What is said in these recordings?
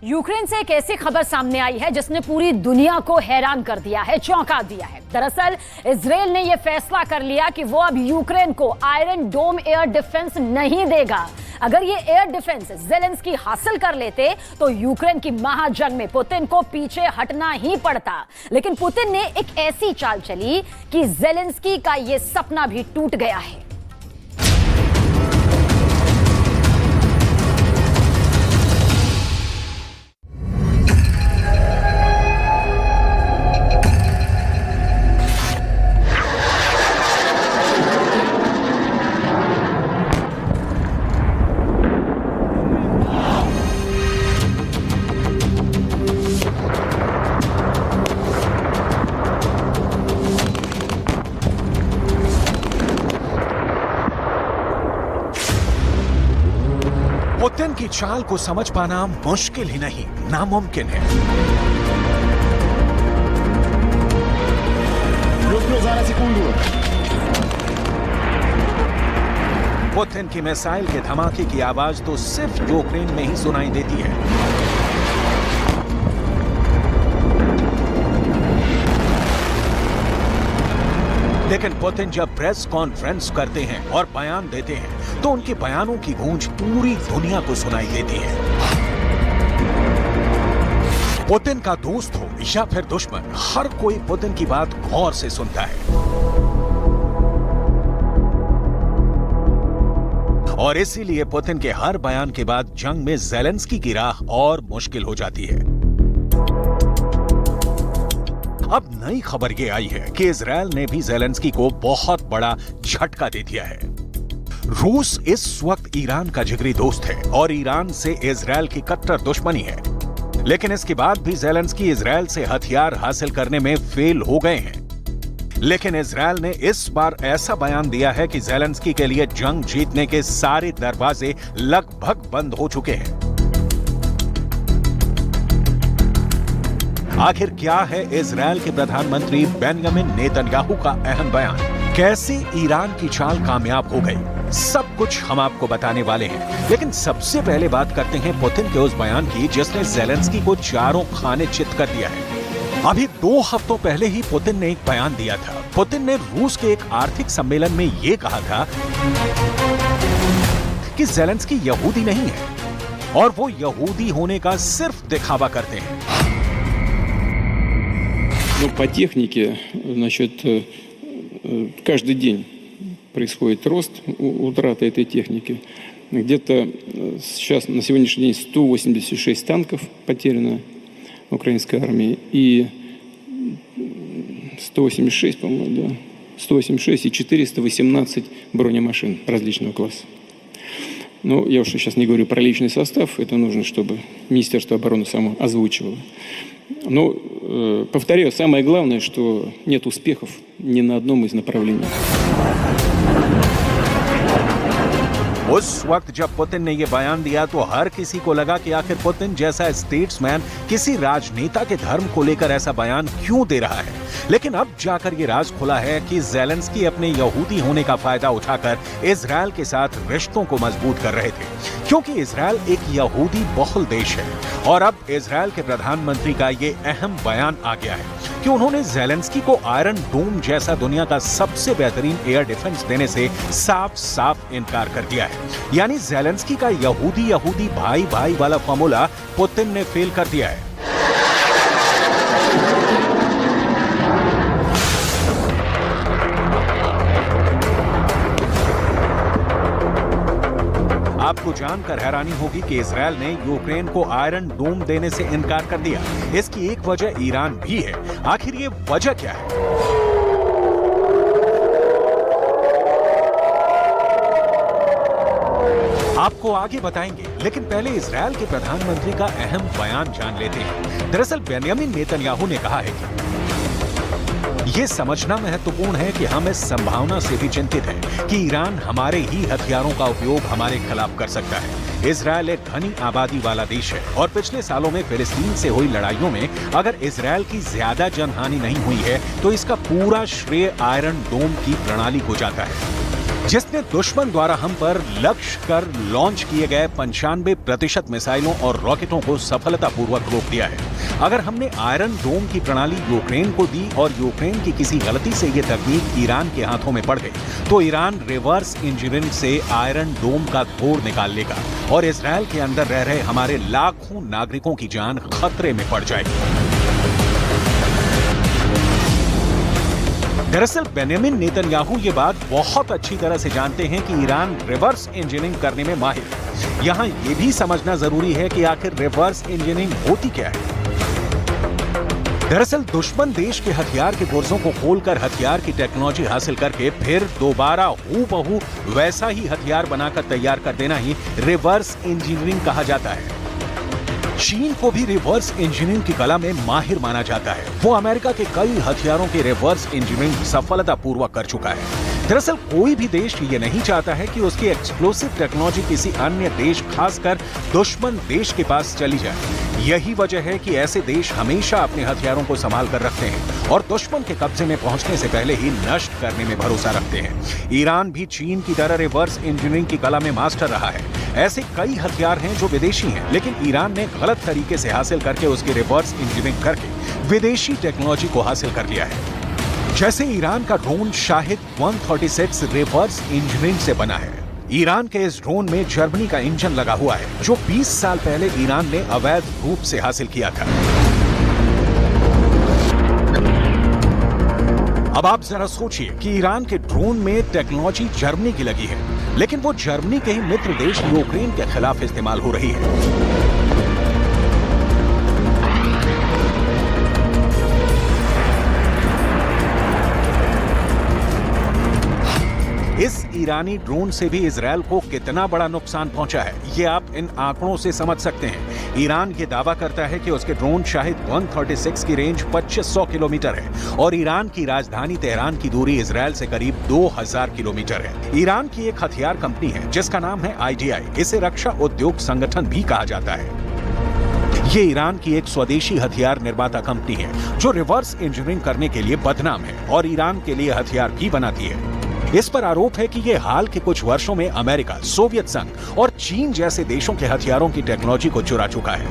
Ukraine से एक ऐसी खबर सामने आई है जिसने पूरी दुनिया को हैरान कर दिया है, चौंका दिया है। दरअसल इजराइल ने यह फैसला कर लिया कि वो अब यूक्रेन को आयरन डोम एयर डिफेंस नहीं देगा। अगर ये एयर डिफेंस ज़ेलेंस्की हासिल कर लेते तो यूक्रेन की महाजंग में पुतिन को पीछे हटना ही पड़ता। लेकिन पुतिन ने एक ऐसी चाल चली कि ज़ेलेंस्की का यह सपना भी टूट गया है। पुतिन की चाल को समझ पाना मुश्किल ही नहीं, नामुमकिन है। पुतिन की मिसाइल के धमाके की आवाज तो सिर्फ यूक्रेन में ही सुनाई देती है। लेकिन पुतिन जब प्रेस कॉन्फ्रेंस करते हैं और बयान देते हैं तो उनके बयानों की गूंज पूरी दुनिया को सुनाई देती है। पुतिन का दोस्त हो या फिर दुश्मन, हर कोई पुतिन की बात गौर से सुनता है। और इसीलिए पुतिन के हर बयान के बाद जंग में ज़ेलेंस्की की राह और मुश्किल हो जाती है। अब नई खबर ये आई है कि इजराइल ने भी ज़ेलेंस्की को बहुत बड़ा झटका दे दिया है। रूस इस वक्त ईरान का जिगरी दोस्त है और ईरान से इजराइल की कट्टर दुश्मनी है। लेकिन इसके बाद भी ज़ेलेंस्की इजराइल से हथियार हासिल करने में फेल हो गए हैं। लेकिन इजराइल ने इस बार ऐसा बयान दिया है कि ज़ेलेंस्की के लिए जंग जीतने के सारे दरवाजे लगभग बंद हो चुके हैं। आखिर क्या है इजराइल के प्रधानमंत्री बेंजामिन नेतन्याहू का अहम बयान? कैसे ईरान की चाल कामयाब हो गई? सब कुछ हम आपको बताने वाले हैं। लेकिन सबसे पहले बात करते हैं पुतिन के उस बयान की जिसने ज़ेलेंस्की को चारों खाने चित कर दिया है। अभी 2 हफ्तों पहले ही पुतिन ने एक बयान दिया था। पुतिन ने रूस के एक आर्थिक सम्मेलन में यह कहा था कि ज़ेलेंस्की यहूदी नहीं है और वो यहूदी होने का सिर्फ दिखावा करते हैं। Ну, по технике, значит, каждый день происходит рост утраты этой техники. Где-то сейчас на сегодняшний день 186 танков потеряно украинской армии и 186, по-моему, да, 186 и 418 бронемашин различного класса. Ну, я уж сейчас не говорю про личный состав, это нужно, чтобы Министерство обороны само озвучивало. Но, повторяю, самое главное, что нет успехов ни на одном из направлений. उस वक्त जब पुतिन ने यह बयान दिया तो हर किसी को लगा कि आखिर पुतिन जैसा स्टेट्समैन किसी राजनेता के धर्म को लेकर ऐसा बयान क्यों दे रहा है। लेकिन अब जाकर ये राज खुला है कि ज़ेलेंस्की अपने यहूदी होने का फायदा उठाकर इजराइल के साथ रिश्तों को मजबूत कर रहे थे, क्योंकि इजराइल एक यहूदी बहुल देश है। और अब इजराइल के प्रधानमंत्री का ये अहम बयान आ गया है कि उन्होंने ज़ेलेंस्की को आयरन डोम जैसा दुनिया का सबसे बेहतरीन एयर डिफेंस देने से साफ साफ इनकार कर दिया है। यानी ज़ेलेंस्की का यहूदी यहूदी भाई भाई वाला फॉर्मूला पुतिन ने फेल कर दिया है। आपको जानकर हैरानी होगी कि इजराइल ने यूक्रेन को आयरन डोम देने से इनकार कर दिया। इसकी एक वजह ईरान भी है। आखिर ये वजह क्या है? आपको आगे बताएंगे, लेकिन पहले इजराइल के प्रधानमंत्री का अहम बयान जान लेते हैं। दरअसल बेंजामिन नेतन्याहू ने कहा है कि ये समझना महत्वपूर्ण है कि हम इस संभावना से भी चिंतित हैं कि ईरान हमारे ही हथियारों का उपयोग हमारे खिलाफ कर सकता है। इजराइल एक घनी आबादी वाला देश है और पिछले सालों में फिलिस्तीन से हुई लड़ाइयों में अगर इजराइल की ज्यादा जनहानि नहीं हुई है तो इसका पूरा श्रेय आयरन डोम की प्रणाली को जाता है। जिसने दुश्मन द्वारा हम पर लक्ष्य कर लॉन्च किए गए 95% मिसाइलों और रॉकेटों को सफलतापूर्वक रोक दिया है। अगर हमने आयरन डोम की प्रणाली यूक्रेन को दी और यूक्रेन की किसी गलती से ये तकनीक ईरान के हाथों में पड़ गई, तो ईरान रिवर्स इंजीनियरिंग से आयरन डोम का तोड़ निकाल लेगा और इजरायल के अंदर रह रहे हमारे लाखों नागरिकों की जान खतरे में पड़ जाएगी। दरअसल बेंजामिन नेतन्याहू ये बात बहुत अच्छी तरह से जानते हैं कि ईरान रिवर्स इंजीनियरिंग करने में माहिर है। यहाँ ये भी समझना जरूरी है कि आखिर रिवर्स इंजीनियरिंग होती क्या है। दरअसल दुश्मन देश के हथियार के गुर्जों को खोलकर हथियार की टेक्नोलॉजी हासिल करके फिर दोबारा हूबहू वैसा ही हथियार बनाकर तैयार कर देना ही रिवर्स इंजीनियरिंग कहा जाता है। चीन को भी रिवर्स इंजीनियरिंग की कला में माहिर माना जाता है। वो अमेरिका के कई हथियारों की रिवर्स इंजीनियरिंग सफलतापूर्वक कर चुका है। दरअसल कोई भी देश ये नहीं चाहता है कि उसकी एक्सप्लोसिव टेक्नोलॉजी किसी अन्य देश, खासकर दुश्मन देश के पास चली जाए। यही वजह है कि ऐसे देश हमेशा अपने हथियारों को संभाल कर रखते हैं और दुश्मन के कब्जे में पहुंचने से पहले ही नष्ट करने में भरोसा रखते हैं। ईरान भी चीन की तरह रिवर्स इंजीनियरिंग की कला में मास्टर रहा है। ऐसे कई हथियार हैं जो विदेशी हैं, लेकिन ईरान ने गलत तरीके से हासिल करके उसकी रिवर्स इंजीनियरिंग करके विदेशी टेक्नोलॉजी को हासिल कर लिया है। जैसे ईरान का ड्रोन शाहिद 136 रिवर्स इंजीनियरिंग से बना है। ईरान के इस ड्रोन में जर्मनी का इंजन लगा हुआ है, जो 20 साल पहले ईरान ने अवैध रूप से हासिल किया था। अब आप जरा सोचिए कि ईरान के ड्रोन में टेक्नोलॉजी जर्मनी की लगी है, लेकिन वो जर्मनी के ही मित्र देश यूक्रेन के खिलाफ इस्तेमाल हो रही है। इस ईरानी ड्रोन से भी इजरायल को कितना बड़ा नुकसान पहुंचा है, ये आप इन आंकड़ों से समझ सकते हैं। ईरान ये दावा करता है कि उसके ड्रोन शाहिद 136 की रेंज 2500 किलोमीटर है और ईरान की राजधानी तेहरान की दूरी इजरायल से करीब 2000 किलोमीटर है। ईरान की एक हथियार कंपनी है जिसका नाम है IDI। इसे रक्षा उद्योग संगठन भी कहा जाता है। ये ईरान की एक स्वदेशी हथियार निर्माता कंपनी है जो रिवर्स इंजीनियरिंग करने के लिए बदनाम है और ईरान के लिए हथियार भी बनाती है। इस पर आरोप है कि ये हाल के कुछ वर्षों में अमेरिका, सोवियत संघ और चीन जैसे देशों के हथियारों की टेक्नोलॉजी को चुरा चुका है।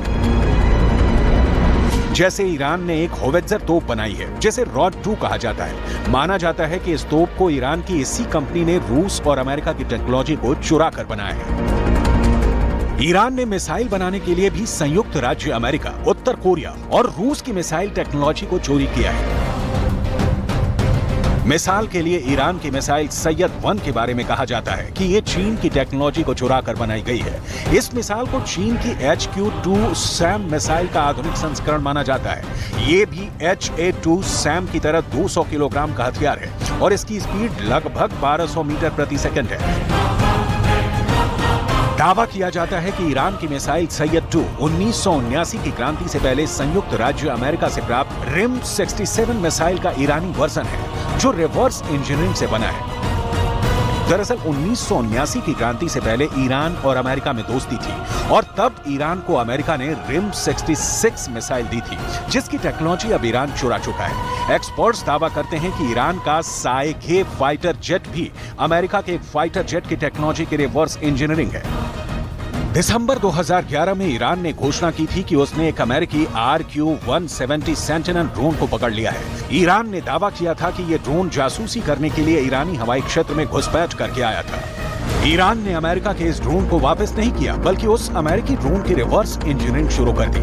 जैसे ईरान ने एक होवित्जर तोप बनाई है जिसे रॉड 2 कहा जाता है। माना जाता है कि इस तोप को ईरान की इसी कंपनी ने रूस और अमेरिका की टेक्नोलॉजी को चुरा कर बनाया है। ईरान ने मिसाइल बनाने के लिए भी संयुक्त राज्य अमेरिका, उत्तर कोरिया और रूस की मिसाइल टेक्नोलॉजी को चोरी किया है। मिसाल के लिए ईरान की मिसाइल सैयद 1 के बारे में कहा जाता है कि ये चीन की टेक्नोलॉजी को चुरा कर बनाई गई है। इस मिसाइल को चीन की HQ-2 सैम मिसाइल का आधुनिक संस्करण माना जाता है। ये भी HA-2 सैम की तरह 200 किलोग्राम का हथियार है और इसकी स्पीड लगभग 1200 मीटर प्रति सेकंड है। दावा किया जाता है कि ईरान की मिसाइल सैयद 2 1979 की क्रांति से पहले संयुक्त राज्य अमेरिका से प्राप्त रिम 67 मिसाइल का ईरानी वर्जन है जो रिवर्स इंजीनियरिंग से बना है। दरअसल 1979 की क्रांति से पहले ईरान और अमेरिका में दोस्ती थी और तब ईरान को अमेरिका ने रिम 66 मिसाइल दी थी जिसकी टेक्नोलॉजी अब ईरान चुरा चुका है। एक्सपर्ट्स दावा करते हैं कि ईरान का साएघे फाइटर जेट भी अमेरिका के एक फाइटर जेट की टेक्नोलॉजी की रिवर्स इंजीनियरिंग है। दिसंबर 2011 में ईरान ने घोषणा की थी कि उसने एक अमेरिकी RQ-170 सेंटिनल ड्रोन को पकड़ लिया है। ईरान ने दावा किया था कि यह ड्रोन जासूसी करने के लिए ईरानी हवाई क्षेत्र में घुसपैठ करके आया था। ईरान ने अमेरिका के इस ड्रोन को वापस नहीं किया, बल्कि उस अमेरिकी ड्रोन की रिवर्स इंजीनियरिंग शुरू कर दी।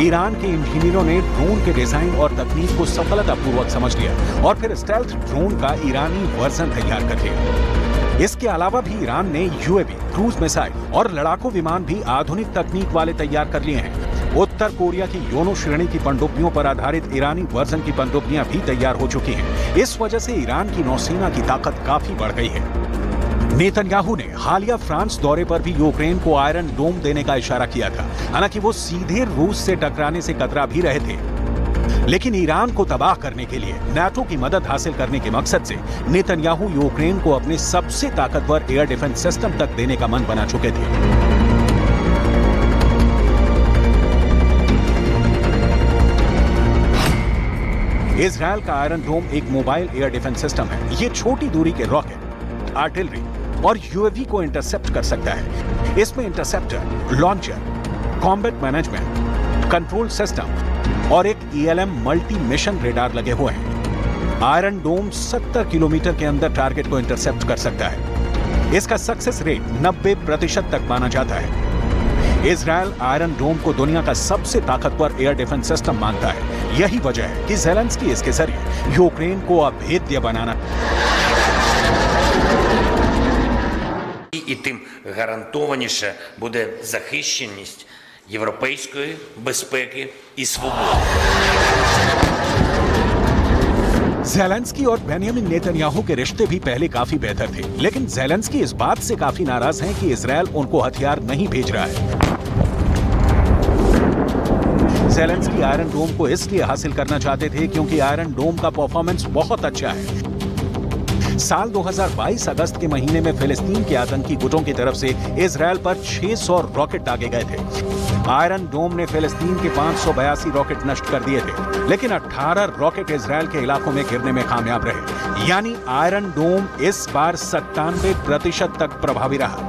ईरान के इंजीनियरों ने ड्रोन के डिजाइन और तकनीक को सफलतापूर्वक समझ लिया और फिर स्टेल्थ ड्रोन का ईरानी वर्जन तैयार कर लिया। इसके अलावा भी ईरान ने UAV, क्रूज मिसाइल और लड़ाकू विमान भी आधुनिक तकनीक वाले तैयार कर लिए हैं। उत्तर कोरिया की योनो श्रेणी की पनडुब्बियों पर आधारित ईरानी वर्जन की पनडुब्बियां भी तैयार हो चुकी हैं। इस वजह से ईरान की नौसेना की ताकत काफी बढ़ गई है। नेतन्याहू ने हालिया फ्रांस दौरे पर भी यूक्रेन को आयरन डोम देने का इशारा किया था। हालांकि वो सीधे रूस से टकराने से कतरा भी रहे थे, लेकिन ईरान को तबाह करने के लिए नाटो की मदद हासिल करने के मकसद से नेतन्याहू यूक्रेन को अपने सबसे ताकतवर एयर डिफेंस सिस्टम तक देने का मन बना चुके थे। इजरायल का आयरन डोम एक मोबाइल एयर डिफेंस सिस्टम है। ये छोटी दूरी के रॉकेट, आर्टिलरी और यूएवी को इंटरसेप्ट कर सकता है। इसमें interceptor, launcher, combat management, control system और एक ELM मल्टी मिशन रेडार लगे हुए हैं। आयरन डोम 70 किलोमीटर के अंदर टारगेट को इंटरसेप्ट कर सकता है। इसका सक्सेस रेट 90% तक माना जाता है। इजरायल आयरन डोम को दुनिया का सबसे ताकतवर एयर डिफेंस सिस्टम मानता है। यही वजह है कि ज़ेलेंस्की इसके जरिए यूक्रेन को अभेद्य बनाना і тим гарантованіше буде захищеність європейської безпеки і свободи. ज़ेलेंस्की और बेंयामिन नेतन्याहू के रिश्ते भी पहले काफी बेहतर थे, लेकिन ज़ेलेंस्की इस बात से काफी नाराज हैं कि इजरायल उनको हथियार नहीं भेज रहा है। ज़ेलेंस्की आयरन डोम को इसलिए हासिल करना चाहते थे क्योंकि आयरन डोम का परफॉर्मेंस बहुत अच्छा है। साल 2022 अगस्त के महीने में फिलिस्तीन के आतंकी गुटों की तरफ से इजरायल पर 600 रॉकेट दागे गए थे। आयरन डोम ने फिलिस्तीन के 582 रॉकेट नष्ट कर दिए थे, लेकिन 18 रॉकेट इजरायल के इलाकों में गिरने में कामयाब रहे। यानी आयरन डोम इस बार 97% तक प्रभावी रहा।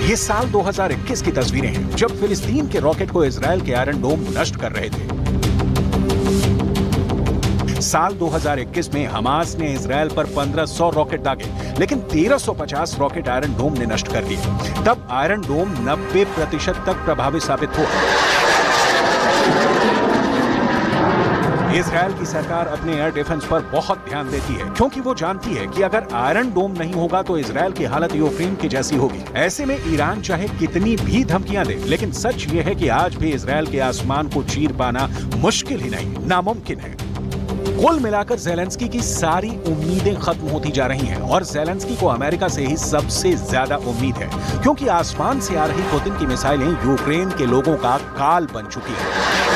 ये साल 2021 की तस्वीरें हैं, जब फिलिस्तीन के रॉकेट को इजरायल के आयरन डोम नष्ट कर रहे थे। साल 2021 में हमास ने इजरायल पर 1500 रॉकेट दागे, लेकिन 1350 रॉकेट आयरन डोम ने नष्ट कर दिए। तब आयरन डोम 90% तक प्रभावी साबित हुआ। इजरायल की सरकार अपने एयर डिफेंस पर बहुत ध्यान देती है, क्योंकि वो जानती है कि अगर आयरन डोम नहीं होगा तो इजरायल की हालत यूक्रेन की जैसी होगी। ऐसे में ईरान चाहे कितनी भी धमकियां दे, लेकिन सच ये है कि आज भी इजरायल के आसमान को चीर पाना मुश्किल ही नहीं, नामुमकिन है। कुल मिलाकर ज़ेलेंस्की की सारी उम्मीदें खत्म होती जा रही हैं और ज़ेलेंस्की को अमेरिका से ही सबसे ज्यादा उम्मीद है, क्योंकि आसमान से आ रही पुतिन की मिसाइलें यूक्रेन के लोगों का काल बन चुकी हैं।